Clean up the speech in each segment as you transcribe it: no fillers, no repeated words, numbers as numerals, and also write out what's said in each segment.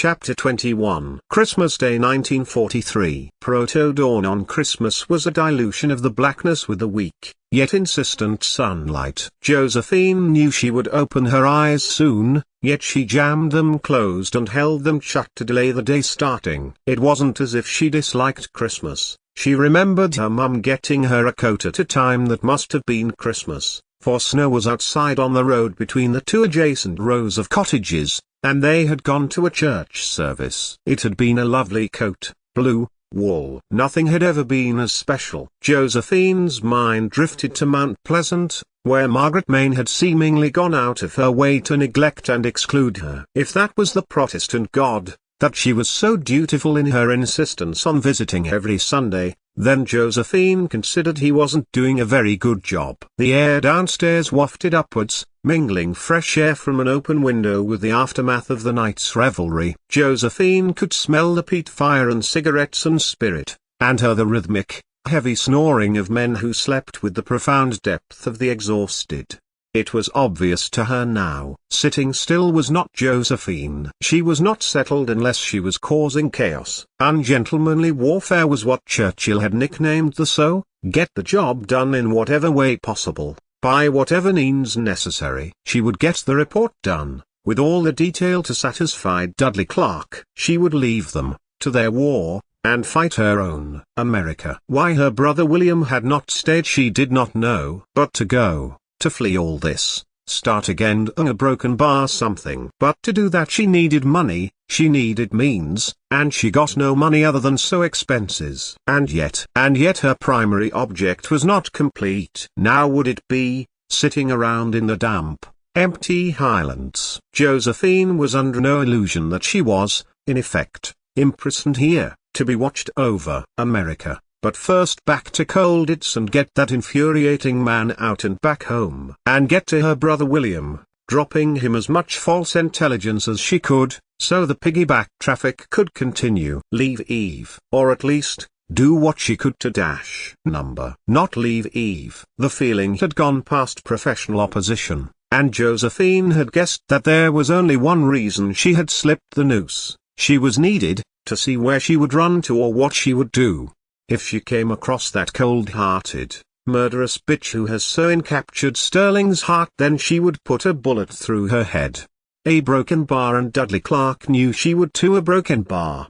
Chapter 21. Christmas Day 1943. Proto-dawn on Christmas was a dilution of the blackness with the weak, yet insistent sunlight. Josephine knew she would open her eyes soon, yet she jammed them closed and held them shut to delay the day starting. It wasn't as if she disliked Christmas. She remembered her mum getting her a coat at a time that must have been Christmas, for snow was outside on the road between the two adjacent rows of cottages, and they had gone to a church service. It had been a lovely coat, blue, wool. Nothing had ever been as special. Josephine's mind drifted to Mount Pleasant, where Margaret Main had seemingly gone out of her way to neglect and exclude her. If that was the Protestant God, that she was so dutiful in her insistence on visiting every Sunday, then Josephine considered he wasn't doing a very good job. The air downstairs wafted upwards, mingling fresh air from an open window with the aftermath of the night's revelry. Josephine could smell the peat fire and cigarettes and spirit, and hear the rhythmic, heavy snoring of men who slept with the profound depth of the exhausted. It was obvious to her now. Sitting still was not Josephine. She was not settled unless she was causing chaos. Ungentlemanly warfare was what Churchill had nicknamed the so. Get the job done in whatever way possible, by whatever means necessary. She would get the report done, with all the detail to satisfy Dudley Clark. She would leave them, to their war, and fight her own America. Why her brother William had not stayed she did not know. But to go, to flee all this, start again a broken bar something. But to do that she needed money, she needed means, and she got no money other than so expenses. And yet her primary object was not complete. Now would it be, sitting around in the damp, empty Highlands? Josephine was under no illusion that she was, in effect, imprisoned here, to be watched over. America. But first back to Colditz and get that infuriating man out and back home. And get to her brother William, dropping him as much false intelligence as she could, so the piggyback traffic could continue. Leave Eve. Or at least, do what she could to dash number. Not leave Eve. The feeling had gone past professional opposition, and Josephine had guessed that there was only one reason she had slipped the noose. She was needed, to see where she would run to or what she would do. If she came across that cold-hearted, murderous bitch who has so encaptured Sterling's heart, then she would put a bullet through her head. A broken bar, and Dudley Clark knew she would too. A broken bar,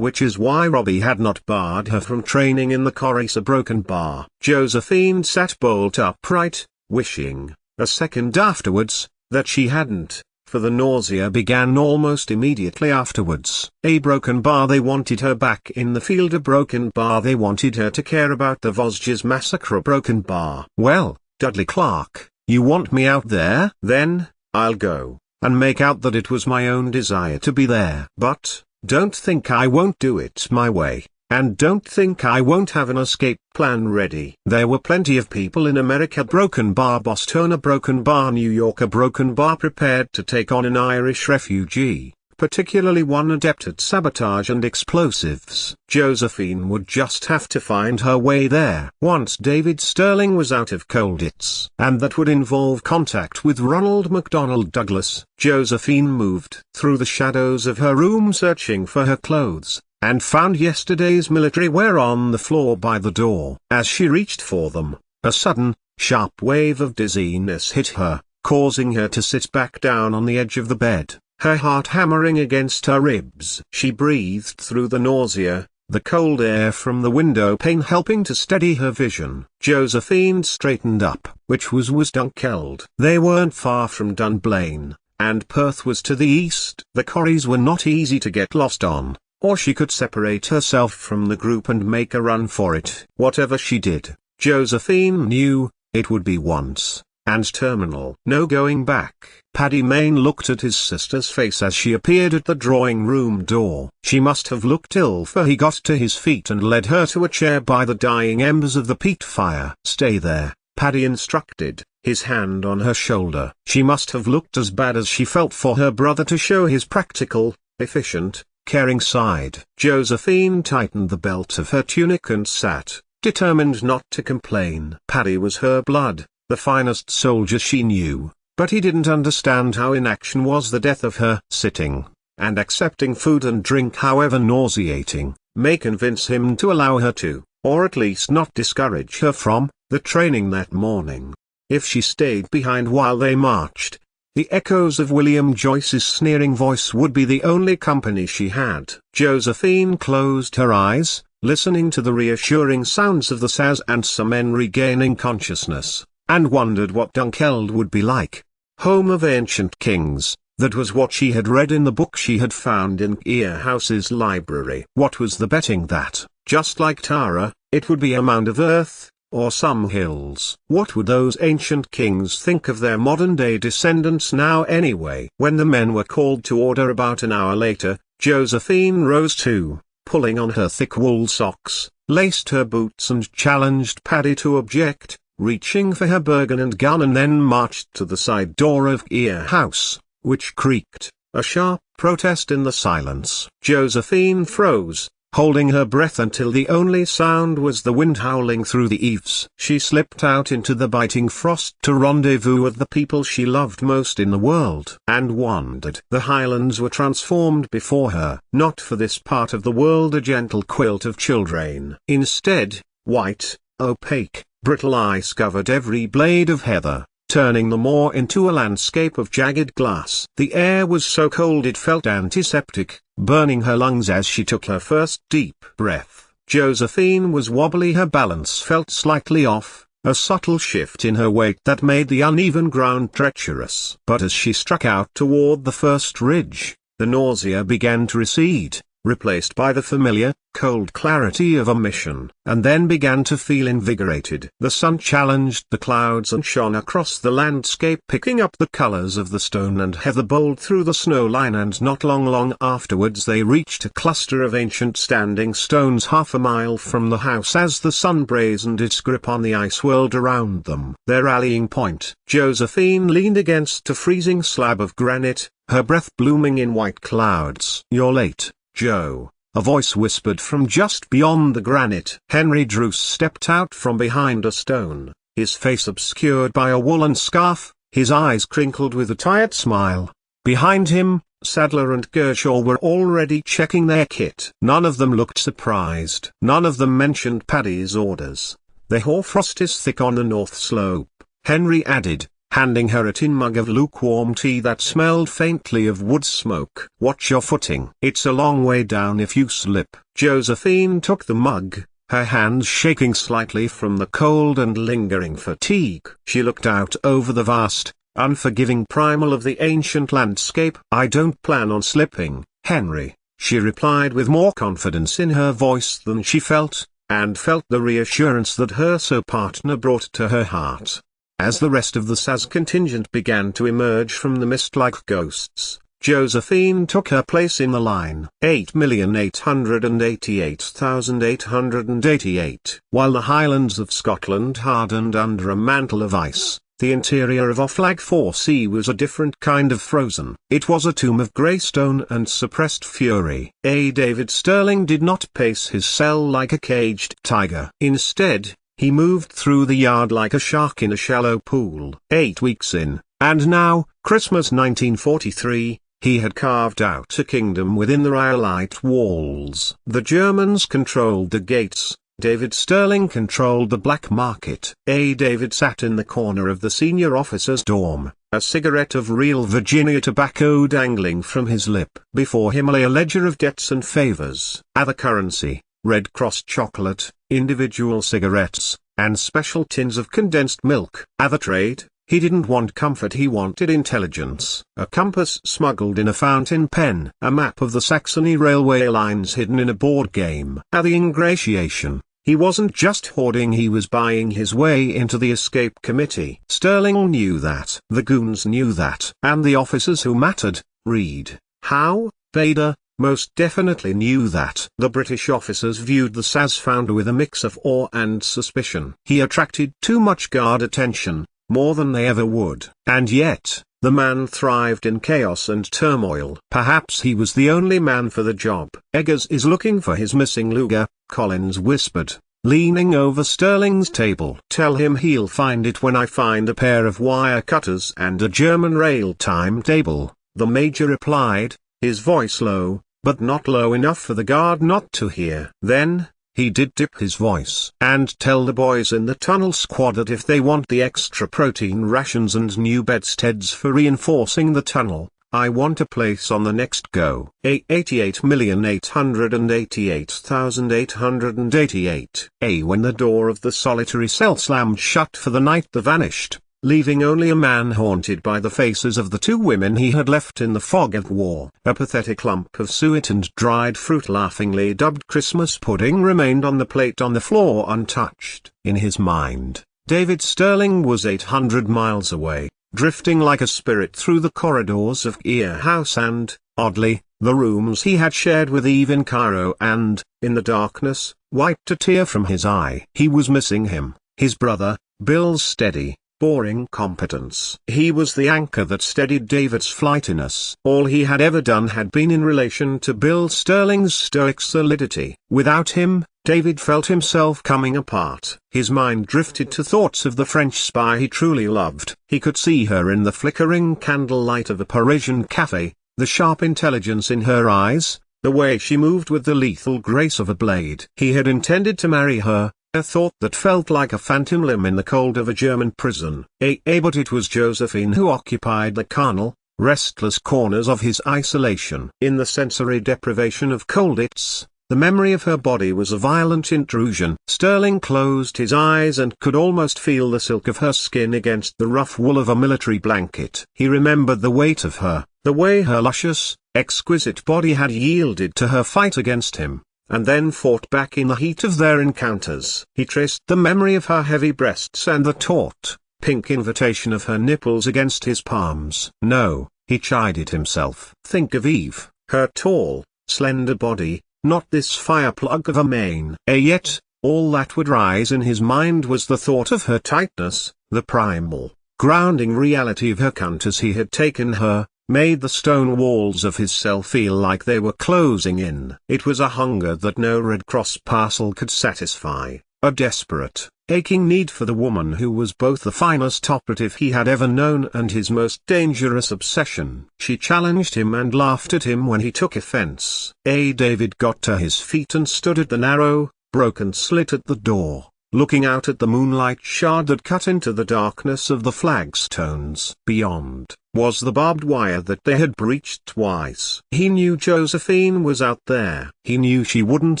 which is why Robbie had not barred her from training in the Corris. A broken bar. Josephine sat bolt upright, wishing, a second afterwards, that she hadn't. For the nausea began almost immediately afterwards. A broken bar. They wanted her back in the field. A broken bar. They wanted her to care about the Vosges massacre. A broken bar. Well, Dudley Clark, you want me out there? Then, I'll go, and make out that it was my own desire to be there. But, don't think I won't do it my way. And don't think I won't have an escape plan ready. There were plenty of people in America. Broken bar Boston, a broken bar New York, a broken bar prepared to take on an Irish refugee, particularly one adept at sabotage and explosives. Josephine would just have to find her way there. Once David Sterling was out of Colditz, and that would involve contact with Ronald McDonnell Douglas. Josephine moved through the shadows of her room searching for her clothes, and found yesterday's military wear on the floor by the door. As she reached for them, a sudden, sharp wave of dizziness hit her, causing her to sit back down on the edge of the bed, her heart hammering against her ribs. She breathed through the nausea, the cold air from the window pane helping to steady her vision. Josephine straightened up. Which was Dunkeld? They weren't far from Dunblane, and Perth was to the east. The Corris were not easy to get lost on, or she could separate herself from the group and make a run for it. Whatever she did, Josephine knew, it would be once, and terminal. No going back. Paddy Mayne looked at his sister's face as she appeared at the drawing room door. She must have looked ill, for he got to his feet and led her to a chair by the dying embers of the peat fire. Stay there, Paddy instructed, his hand on her shoulder. She must have looked as bad as she felt for her brother to show his practical, efficient, caring side. Josephine tightened the belt of her tunic and sat, determined not to complain. Paddy was her blood, the finest soldier she knew, but he didn't understand how inaction was the death of her. Sitting, and accepting food and drink however nauseating, may convince him to allow her to, or at least not discourage her from, the training that morning. If she stayed behind while they marched, the echoes of William Joyce's sneering voice would be the only company she had. Josephine closed her eyes, listening to the reassuring sounds of the SAS and some men regaining consciousness, and wondered what Dunkeld would be like. Home of ancient kings, that was what she had read in the book she had found in Earhouse's library. What was the betting that, just like Tara, it would be a mound of earth, or some hills? What would those ancient kings think of their modern-day descendants now anyway? When the men were called to order about an hour later, Josephine rose too, pulling on her thick wool socks, laced her boots and challenged Paddy to object, reaching for her Bergen and gun, and then marched to the side door of Earhouse, which creaked, a sharp protest in the silence. Josephine froze, holding her breath until the only sound was the wind howling through the eaves. She slipped out into the biting frost to rendezvous with the people she loved most in the world, and wondered. The highlands were transformed before her. Not for this part of the world a gentle quilt of childrain. Instead, white, opaque, brittle ice covered every blade of heather, turning the moor into a landscape of jagged glass. The air was so cold it felt antiseptic, burning her lungs as she took her first deep breath. Josephine was wobbly, her balance felt slightly off, a subtle shift in her weight that made the uneven ground treacherous. But as she struck out toward the first ridge, the nausea began to recede, replaced by the familiar, cold clarity of a mission, and then began to feel invigorated. The sun challenged the clouds and shone across the landscape, picking up the colors of the stone and heather bold through the snow line, and not long afterwards they reached a cluster of ancient standing stones half a mile from the house as the sun brazened its grip on the ice world around them. Their rallying point. Josephine leaned against a freezing slab of granite, her breath blooming in white clouds. "You're late, Joe," a voice whispered from just beyond the granite. Henry Druce stepped out from behind a stone, his face obscured by a woolen scarf, his eyes crinkled with a tired smile. Behind him, Sadler and Gershaw were already checking their kit. None of them looked surprised. None of them mentioned Paddy's orders. "The hoarfrost is thick on the north slope," Henry added, handing her a tin mug of lukewarm tea that smelled faintly of wood smoke. "Watch your footing. It's a long way down if you slip." Josephine took the mug, her hands shaking slightly from the cold and lingering fatigue. She looked out over the vast, unforgiving primal of the ancient landscape. "I don't plan on slipping, Henry," she replied with more confidence in her voice than she felt, and felt the reassurance that her partner brought to her heart. As the rest of the SAS contingent began to emerge from the mist like ghosts, Josephine took her place in the line. 8,888,888. While the highlands of Scotland hardened under a mantle of ice, the interior of Oflag 4C was a different kind of frozen. It was a tomb of grey stone and suppressed fury. David Stirling did not pace his cell like a caged tiger. Instead, he moved through the yard like a shark in a shallow pool. 8 weeks in, and now, Christmas 1943, he had carved out a kingdom within the Rhyolite walls. The Germans controlled the gates, David Stirling controlled the black market. David sat in the corner of the senior officer's dorm, a cigarette of real Virginia tobacco dangling from his lip. Before him lay a ledger of debts and favors, other currency, Red Cross chocolate, individual cigarettes, and special tins of condensed milk. Other trade. He didn't want comfort, he wanted intelligence. A compass smuggled in a fountain pen. A map of the Saxony railway lines hidden in a board game. The ingratiation. He wasn't just hoarding, he was buying his way into the escape committee. Stirling knew that. The goons knew that. And the officers who mattered, Reed, Howe, Bader, most definitely knew that. The British officers viewed the SAS founder with a mix of awe and suspicion. He attracted too much guard attention, more than they ever would. And yet, the man thrived in chaos and turmoil. Perhaps he was the only man for the job. "Eggers is looking for his missing Luger," Collins whispered, leaning over Stirling's table. "Tell him he'll find it when I find a pair of wire cutters and a German rail timetable," the major replied, his voice low, but not low enough for the guard not to hear. Then, he did dip his voice and tell the boys in the tunnel squad that if they want the extra protein rations and new bedsteads for reinforcing the tunnel, I want a place on the next go. 88,888,888. When the door of the solitary cell slammed shut for the night, they vanished, leaving only a man haunted by the faces of the two women he had left in the fog of war. A pathetic lump of suet and dried fruit, laughingly dubbed Christmas pudding, remained on the plate on the floor untouched. In his mind, David Sterling was 800 miles away, drifting like a spirit through the corridors of Ear House and, oddly, the rooms he had shared with Eve in Cairo, and, in the darkness, wiped a tear from his eye. He was missing him, his brother, Bill's steady, boring competence. He was the anchor that steadied David's flightiness. All he had ever done had been in relation to Bill Sterling's stoic solidity. Without him, David felt himself coming apart. His mind drifted to thoughts of the French spy he truly loved. He could see her in the flickering candlelight of a Parisian cafe, the sharp intelligence in her eyes, the way she moved with the lethal grace of a blade. He had intended to marry her, a thought that felt like a phantom limb in the cold of a German prison. But it was Josephine who occupied the carnal, restless corners of his isolation. In the sensory deprivation of Colditz, the memory of her body was a violent intrusion. Sterling closed his eyes and could almost feel the silk of her skin against the rough wool of a military blanket. He remembered the weight of her, the way her luscious, exquisite body had yielded to her fight against him, and then fought back in the heat of their encounters. He traced the memory of her heavy breasts and the taut, pink invitation of her nipples against his palms. No, he chided himself. Think of Eve, her tall, slender body, not this fireplug of a mane. Yet, all that would rise in his mind was the thought of her tightness, the primal, grounding reality of her cunt as he had taken her, made the stone walls of his cell feel like they were closing in. It was a hunger that no Red Cross parcel could satisfy, a desperate, aching need for the woman who was both the finest operative he had ever known and his most dangerous obsession. She challenged him and laughed at him when he took offense. David got to his feet and stood at the narrow, broken slit at the door, looking out at the moonlight shard that cut into the darkness of the flagstones. Beyond, was the barbed wire that they had breached twice. He knew Josephine was out there. He knew she wouldn't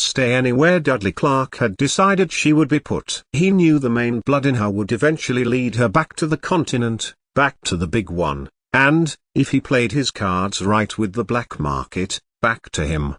stay anywhere Dudley Clark had decided she would be put. He knew the main blood in her would eventually lead her back to the continent, back to the big one, and, if he played his cards right with the black market, back to him.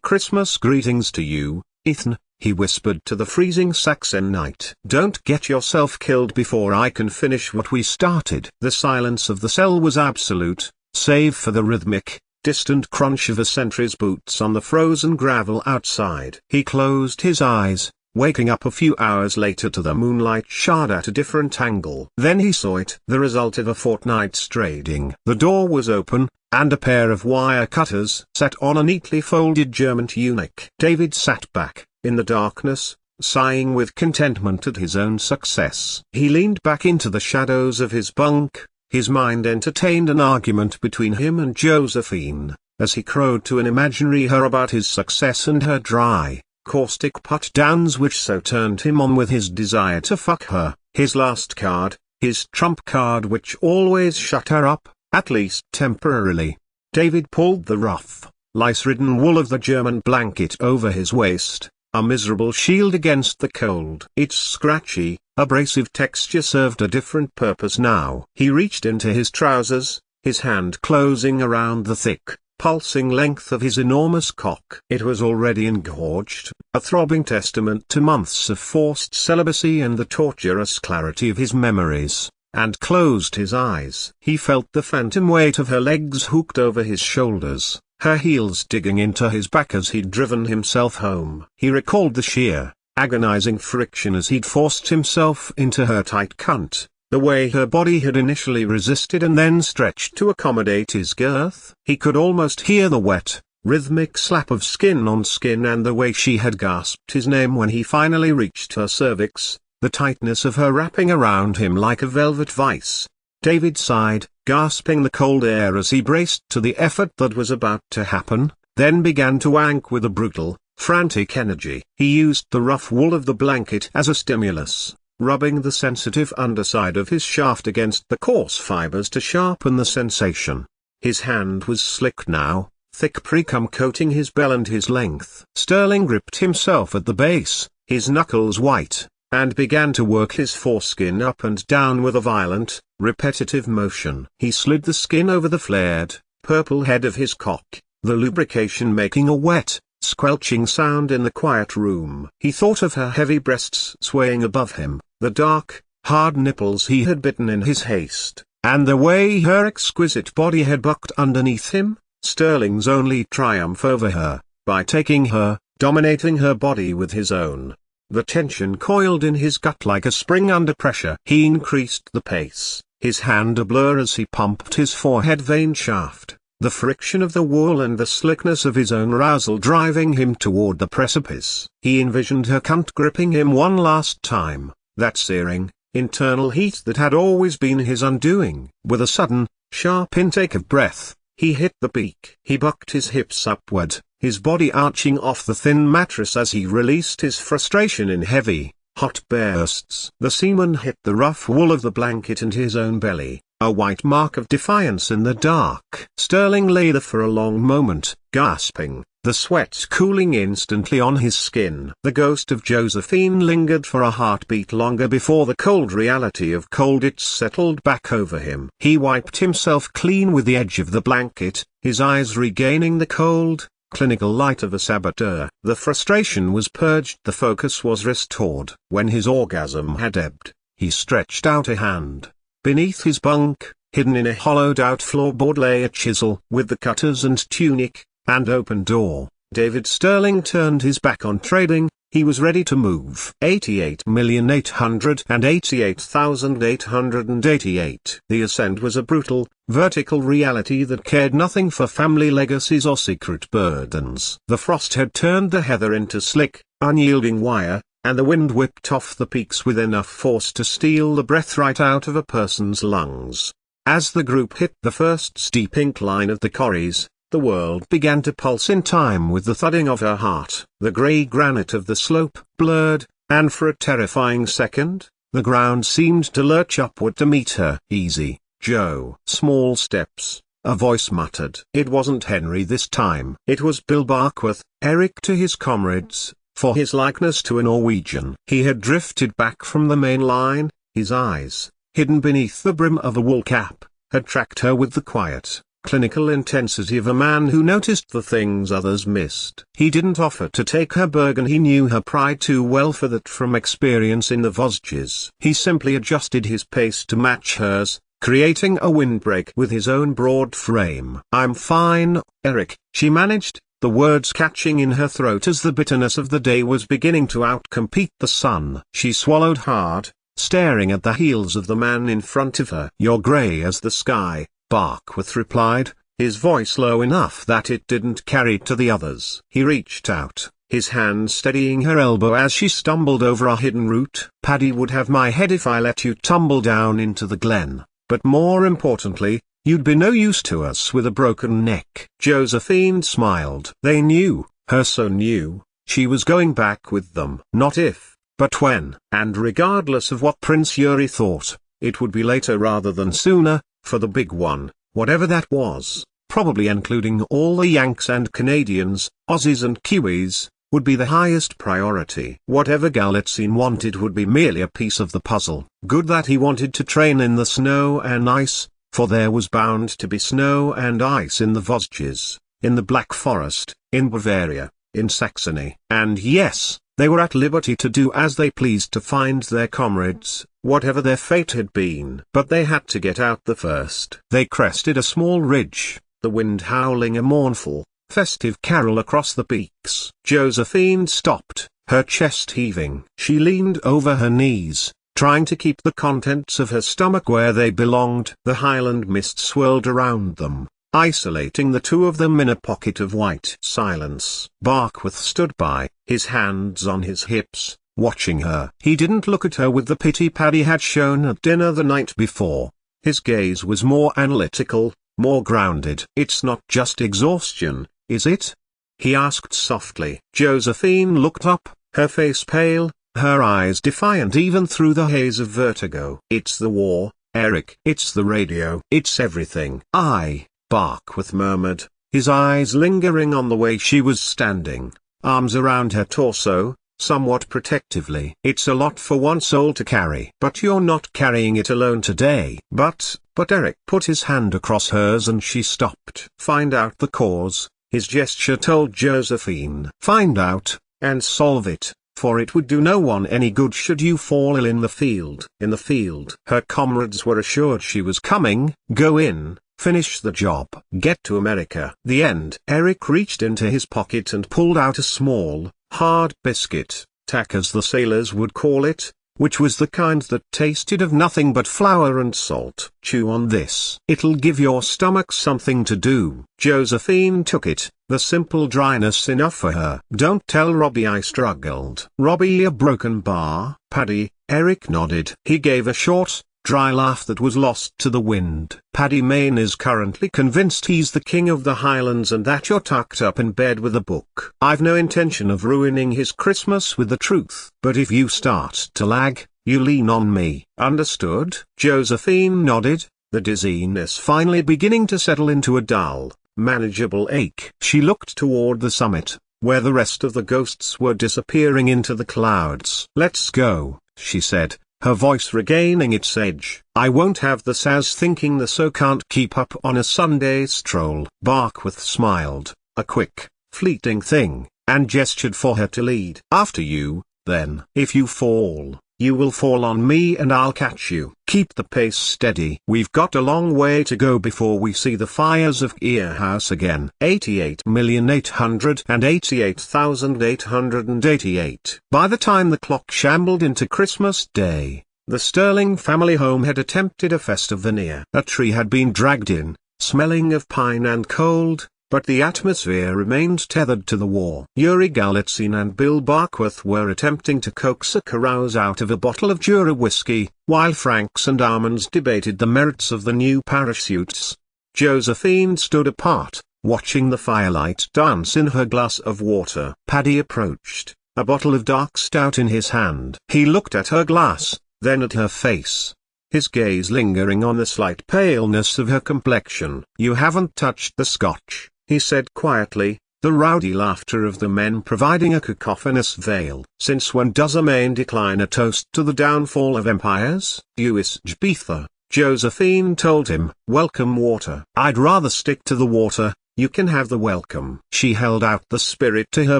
Christmas greetings to you, Ethan, he whispered to the freezing Saxon night. Don't get yourself killed before I can finish what we started. The silence of the cell was absolute, save for the rhythmic, distant crunch of a sentry's boots on the frozen gravel outside. He closed his eyes, waking up a few hours later to the moonlight shard at a different angle. Then he saw it, the result of a fortnight's trading. The door was open, and a pair of wire cutters sat on a neatly folded German tunic. David sat back, in the darkness, sighing with contentment at his own success. He leaned back into the shadows of his bunk, his mind entertained an argument between him and Josephine, as he crowed to an imaginary her about his success and her dry, caustic put-downs which so turned him on with his desire to fuck her, his last card, his trump card which always shut her up, at least temporarily. David pulled the rough, lice-ridden wool of the German blanket over his waist, a miserable shield against the cold. Its scratchy, abrasive texture served a different purpose now. He reached into his trousers, his hand closing around the thick, pulsing length of his enormous cock. It was already engorged, a throbbing testament to months of forced celibacy and the torturous clarity of his memories, and closed his eyes. He felt the phantom weight of her legs hooked over his shoulders, her heels digging into his back as he'd driven himself home. He recalled the sheer, agonizing friction as he'd forced himself into her tight cunt, the way her body had initially resisted and then stretched to accommodate his girth. He could almost hear the wet, rhythmic slap of skin on skin and the way she had gasped his name when he finally reached her cervix, the tightness of her wrapping around him like a velvet vice. David sighed, gasping the cold air as he braced to the effort that was about to happen, then began to wank with a brutal, frantic energy. He used the rough wool of the blanket as a stimulus, rubbing the sensitive underside of his shaft against the coarse fibers to sharpen the sensation. His hand was slick now, thick pre-cum coating his bell and his length. Sterling gripped himself at the base, his knuckles white, and began to work his foreskin up and down with a violent, repetitive motion. He slid the skin over the flared, purple head of his cock, the lubrication making a wet, squelching sound in the quiet room. He thought of her heavy breasts swaying above him, the dark, hard nipples he had bitten in his haste, and the way her exquisite body had bucked underneath him. Sterling's only triumph over her, by taking her, dominating her body with his own. The tension coiled in his gut like a spring under pressure. He increased the pace, his hand a blur as he pumped his forehead vein shaft, the friction of the wool and the slickness of his own arousal driving him toward the precipice. He envisioned her cunt gripping him one last time, that searing, internal heat that had always been his undoing. With a sudden, sharp intake of breath, he hit the peak. He bucked his hips upward, his body arching off the thin mattress as he released his frustration in heavy, hot bursts. The semen hit the rough wool of the blanket and his own belly, a white mark of defiance in the dark. Sterling lay there for a long moment, gasping, the sweat cooling instantly on his skin. The ghost of Josephine lingered for a heartbeat longer before the cold reality of cold it settled back over him. He wiped himself clean with the edge of the blanket, his eyes regaining the cold, clinical light of a saboteur. The frustration was purged, the focus was restored. When his orgasm had ebbed, he stretched out a hand. Beneath his bunk, hidden in a hollowed-out floorboard lay a chisel with the cutters and tunic, and open door. David Sterling turned his back on trading, he was ready to move. 88,888,888. The ascent was a brutal, vertical reality that cared nothing for family legacies or secret burdens. The frost had turned the heather into slick, unyielding wire, and the wind whipped off the peaks with enough force to steal the breath right out of a person's lungs. As the group hit the first steep incline of the corries, the world began to pulse in time with the thudding of her heart. The grey granite of the slope blurred, and for a terrifying second, the ground seemed to lurch upward to meet her. "Easy, Joe." Small steps, a voice muttered. It wasn't Henry this time. It was Bill Barkworth, Eric to his comrades, for his likeness to a Norwegian. He had drifted back from the main line, his eyes, hidden beneath the brim of a wool cap, had tracked her with the quiet, clinical intensity of a man who noticed the things others missed. He didn't offer to take her Bergen, he knew her pride too well for that from experience in the Vosges. He simply adjusted his pace to match hers, creating a windbreak with his own broad frame. "I'm fine, Eric," she managed, the words catching in her throat as the bitterness of the day was beginning to outcompete the sun. She swallowed hard, staring at the heels of the man in front of her. "You're grey as the sky," Barkworth replied, his voice low enough that it didn't carry to the others. He reached out, his hand steadying her elbow as she stumbled over a hidden root. "Paddy would have my head if I let you tumble down into the glen, but more importantly, you'd be no use to us with a broken neck." Josephine smiled. They knew, her so new, she was going back with them. Not if, but when. And regardless of what Prince Yuri thought, it would be later rather than sooner, for the big one, whatever that was, probably including all the Yanks and Canadians, Aussies and Kiwis, would be the highest priority. Whatever Galitzine wanted would be merely a piece of the puzzle. Good that he wanted to train in the snow and ice, for there was bound to be snow and ice in the Vosges, in the Black Forest, in Bavaria, in Saxony. And yes, they were at liberty to do as they pleased to find their comrades, whatever their fate had been. But they had to get out the first. They crested a small ridge, the wind howling a mournful, festive carol across the peaks. Josephine stopped, her chest heaving. She leaned over her knees, trying to keep the contents of her stomach where they belonged. The highland mist swirled around them, isolating the two of them in a pocket of white silence. Barkworth stood by, his hands on his hips, watching her. He didn't look at her with the pity Paddy had shown at dinner the night before. His gaze was more analytical, more grounded. "It's not just exhaustion, is it?" he asked softly. Josephine looked up, her face pale, her eyes defiant even through the haze of vertigo. "It's the war, Eric. It's the radio. It's everything." Barkworth murmured, his eyes lingering on the way she was standing, arms around her torso, somewhat protectively. "It's a lot for one soul to carry. But you're not carrying it alone today." But Eric put his hand across hers and she stopped. "Find out the cause," his gesture told Josephine. "Find out, and solve it, for it would do no one any good should you fall ill in the field." In the field. Her comrades were assured she was coming. Go in, finish the job. Get to America. The end. Eric reached into his pocket and pulled out a small, hard biscuit, tack as the sailors would call it, which was the kind that tasted of nothing but flour and salt. "Chew on this. It'll give your stomach something to do." Josephine took it, the simple dryness enough for her. "Don't tell Robbie I struggled." "Robbie a broken bar, Paddy?" Eric nodded. He gave a short, dry laugh that was lost to the wind. "Paddy Mayne is currently convinced he's the king of the Highlands and that you're tucked up in bed with a book. I've no intention of ruining his Christmas with the truth. But if you start to lag, you lean on me. Understood?" Josephine nodded, the dizziness finally beginning to settle into a dull, manageable ache. She looked toward the summit, where the rest of the ghosts were disappearing into the clouds. "Let's go," she said, her voice regaining its edge. "I won't have the SAS thinking the so can't keep up on a Sunday stroll." Barkworth smiled, a quick, fleeting thing, and gestured for her to lead. "After you, then. If you fall, you will fall on me and I'll catch you. Keep the pace steady. We've got a long way to go before we see the fires of Ear House again." 88,888,888. By the time the clock shambled into Christmas Day, the Sterling family home had attempted a festive veneer. A tree had been dragged in, smelling of pine and cold, but the atmosphere remained tethered to the war. Yuri Galitzine and Bill Barkworth were attempting to coax a carouse out of a bottle of Jura whiskey, while Franks and Armands debated the merits of the new parachutes. Josephine stood apart, watching the firelight dance in her glass of water. Paddy approached, a bottle of dark stout in his hand. He looked at her glass, then at her face, his gaze lingering on the slight paleness of her complexion. "You haven't touched the scotch," he said quietly, the rowdy laughter of the men providing a cacophonous veil. "Since when does a Maine decline a toast to the downfall of empires?" "Usjbetha," Josephine told him. "Welcome water." "I'd rather stick to the water. You can have the welcome." She held out the spirit to her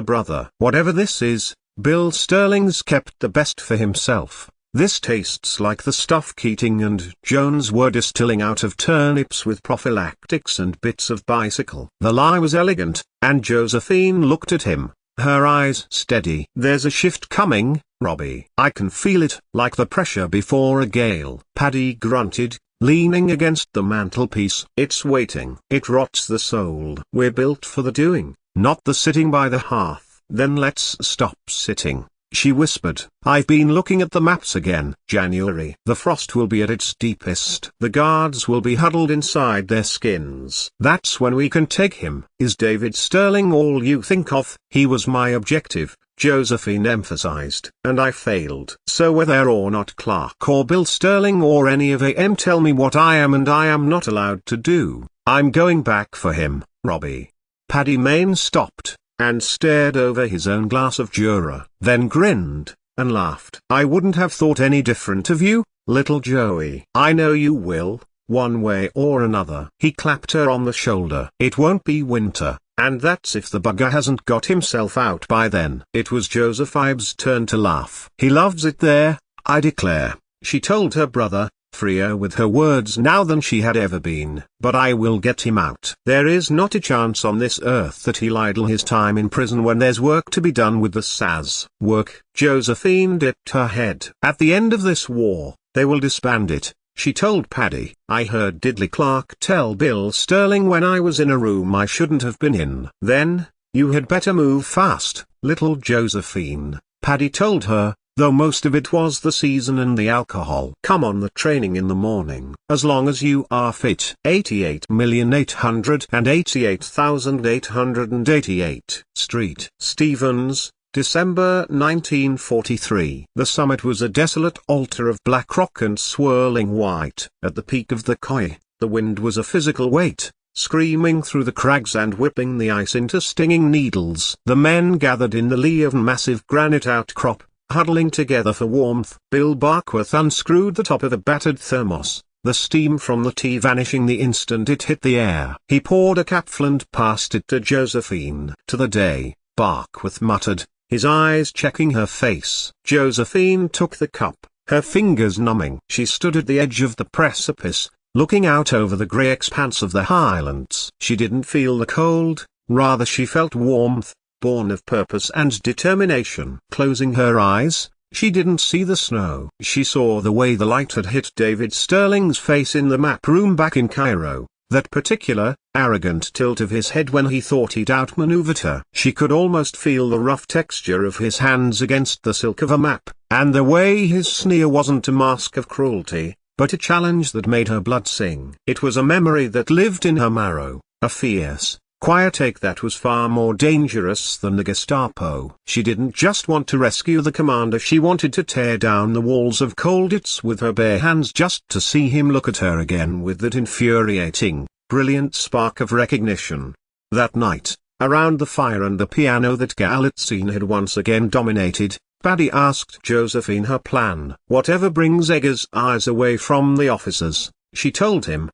brother. "Whatever this is, Bill Sterling's kept the best for himself. This tastes like the stuff Keating and Jones were distilling out of turnips with prophylactics and bits of bicycle." The lie was elegant, and Josephine looked at him, her eyes steady. "There's a shift coming, Robbie. I can feel it, like the pressure before a gale." Paddy grunted, leaning against the mantelpiece. "It's waiting. It rots the soul. We're built for the doing, not the sitting by the hearth." "Then let's stop sitting," she whispered. "I've been looking at the maps again. January. The frost will be at its deepest. The guards will be huddled inside their skins. That's when we can take him." "Is David Sterling all you think of?" "He was my objective," Josephine emphasized. "And I failed. So whether or not Clark or Bill Sterling or any of them tell me what I am and I am not allowed to do, I'm going back for him, Robbie." Paddy Mayne stopped, and stared over his own glass of Jura, then grinned, and laughed. "I wouldn't have thought any different of you, little Joey. I know you will, one way or another." He clapped her on the shoulder. "It won't be winter, and that's if the bugger hasn't got himself out by then." It was Josephine's turn to laugh. "He loves it there, I declare," she told her brother, freer with her words now than she had ever been. "But I will get him out. There is not a chance on this earth that he'll idle his time in prison when there's work to be done with the SAS." "Work?" Josephine dipped her head. "At the end of this war, they will disband it," she told Paddy. "I heard Diddley Clark tell Bill Sterling when I was in a room I shouldn't have been in." "Then, you had better move fast, little Josephine," Paddy told her, though most of it was the season and the alcohol. Come on, the training in the morning, as long as you are fit. 88,888,888 Street. Stevens, December 1943. The summit was a desolate altar of black rock and swirling white. At the peak of the Khoi, the wind was a physical weight, screaming through the crags and whipping the ice into stinging needles. The men gathered in the lee of a massive granite outcrop, huddling together for warmth. Bill Barkworth unscrewed the top of a battered thermos, the steam from the tea vanishing the instant it hit the air. He poured a cupful and passed it to Josephine. "To the day," Barkworth muttered, his eyes checking her face. Josephine took the cup, her fingers numbing. She stood at the edge of the precipice, looking out over the grey expanse of the highlands. She didn't feel the cold, rather she felt warmth, born of purpose and determination. Closing her eyes, she didn't see the snow. She saw the way the light had hit David Sterling's face in the map room back in Cairo, that particular, arrogant tilt of his head when he thought he'd outmaneuvered her. She could almost feel the rough texture of his hands against the silk of a map, and the way his sneer wasn't a mask of cruelty, but a challenge that made her blood sing. It was a memory that lived in her marrow, a fierce, quiet ache that was far more dangerous than the Gestapo. She didn't just want to rescue the commander, she wanted to tear down the walls of Colditz with her bare hands just to see him look at her again with that infuriating, brilliant spark of recognition. That night, around the fire and the piano that Galitzine had once again dominated, Paddy asked Josephine her plan. "Whatever brings Egger's eyes away from the officers," she told him.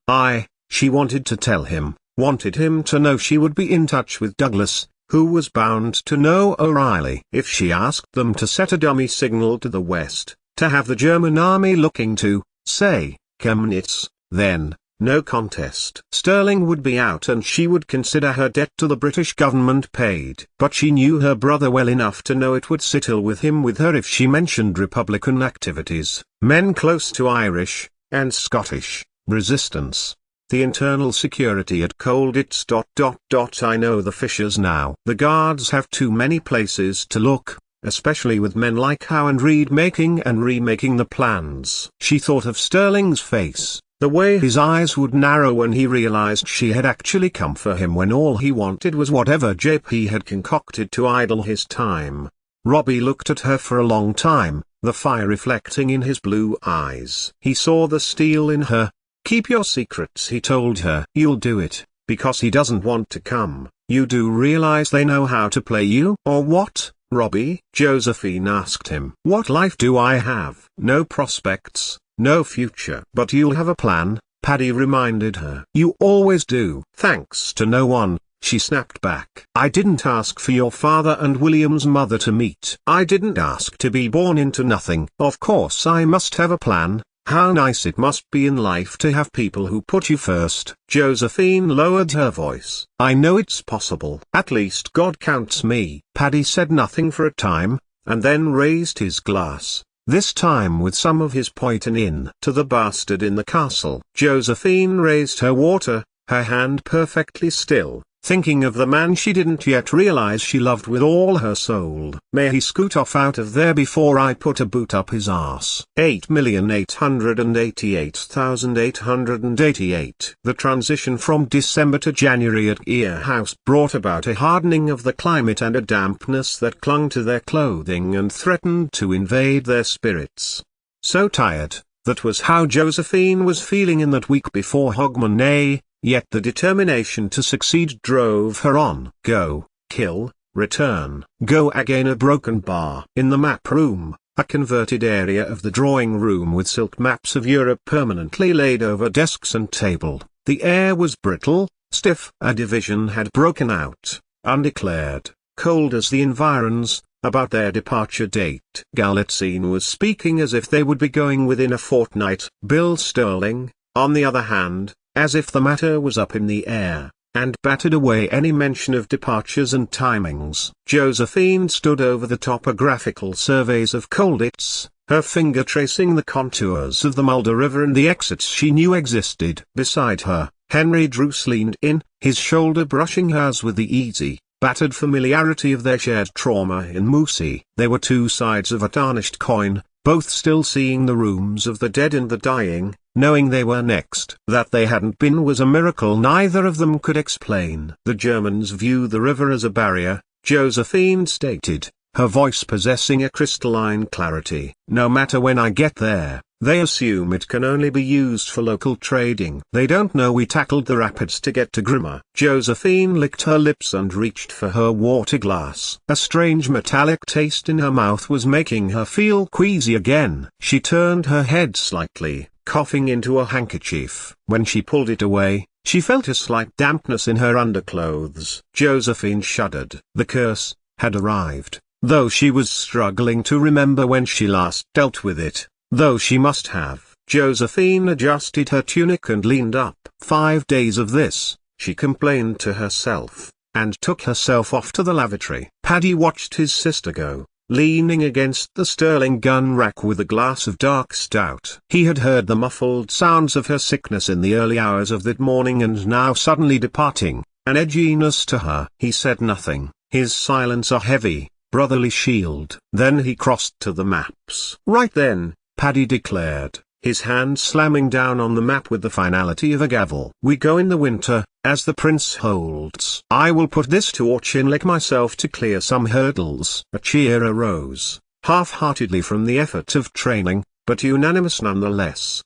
She wanted to tell him, wanted him to know she would be in touch with Douglas, who was bound to know O'Reilly. If she asked them to set a dummy signal to the west, to have the German army looking to, say, Chemnitz, then, no contest. Sterling would be out and she would consider her debt to the British government paid. But she knew her brother well enough to know it would sit ill with him with her if she mentioned Republican activities, men close to Irish, and Scottish, resistance. The internal security at Colditz. I know the fissures now. The guards have too many places to look, especially with men like Howe and Reed making and remaking the plans. She thought of Sterling's face, the way his eyes would narrow when he realized she had actually come for him when all he wanted was whatever JP had concocted to idle his time. Robbie looked at her for a long time, the fire reflecting in his blue eyes. He saw the steel in her. "Keep your secrets," he told her. "You'll do it, because he doesn't want to come. You do realize they know how to play you?" "Or what, Robbie?" Josephine asked him. "What life do I have?" "No prospects, no future." "But you'll have a plan," Paddy reminded her. "You always do." "Thanks to no one," she snapped back. "I didn't ask for your father and William's mother to meet. I didn't ask to be born into nothing. Of course I must have a plan. How nice it must be in life to have people who put you first." Josephine lowered her voice. "I know it's possible. At least God counts me." Paddy said nothing for a time, and then raised his glass, this time with some of his poison in. "To the bastard in the castle." Josephine raised her water, her hand perfectly still, thinking of the man she didn't yet realize she loved with all her soul. "May he scoot off out of there before I put a boot up his arse." 8,888,888. The transition from December to January at Ear House brought about a hardening of the climate and a dampness that clung to their clothing and threatened to invade their spirits. So tired, that was how Josephine was feeling in that week before Hogmanay. Yet the determination to succeed drove her on. Go, kill, return, go again. A broken bar. In the map room, a converted area of the drawing room with silk maps of Europe permanently laid over desks and table, the air was brittle, stiff. A division had broken out, undeclared, cold as the environs, about their departure date. Galitzine was speaking as if they would be going within a fortnight. Bill Sterling, on the other hand, as if the matter was up in the air, and battered away any mention of departures and timings. Josephine stood over the topographical surveys of Colditz, her finger tracing the contours of the Mulder River and the exits she knew existed. Beside her, Henry Druce leaned in, his shoulder brushing hers with the easy, battered familiarity of their shared trauma in Musi. They were two sides of a tarnished coin, both still seeing the rooms of the dead and the dying, knowing they were next. That they hadn't been was a miracle neither of them could explain. The Germans view the river as a barrier, Josephine stated, her voice possessing a crystalline clarity. No matter when I get there, they assume it can only be used for local trading. They don't know we tackled the rapids to get to Grimma. Josephine licked her lips and reached for her water glass. A strange metallic taste in her mouth was making her feel queasy again. She turned her head slightly, coughing into a handkerchief. When she pulled it away, she felt a slight dampness in her underclothes. Josephine shuddered. The curse had arrived, though she was struggling to remember when she last dealt with it. Though she must have. Josephine adjusted her tunic and leaned up. 5 days of this, she complained to herself, and took herself off to the lavatory. Paddy watched his sister go, leaning against the Sterling gun rack with a glass of dark stout. He had heard the muffled sounds of her sickness in the early hours of that morning and now suddenly departing, an edginess to her. He said nothing, his silence a heavy, brotherly shield. Then he crossed to the maps. Right then, Paddy declared, his hand slamming down on the map with the finality of a gavel. We go in the winter, as the prince holds. I will put this torch in like myself to clear some hurdles. A cheer arose, half-heartedly from the effort of training, but unanimous nonetheless.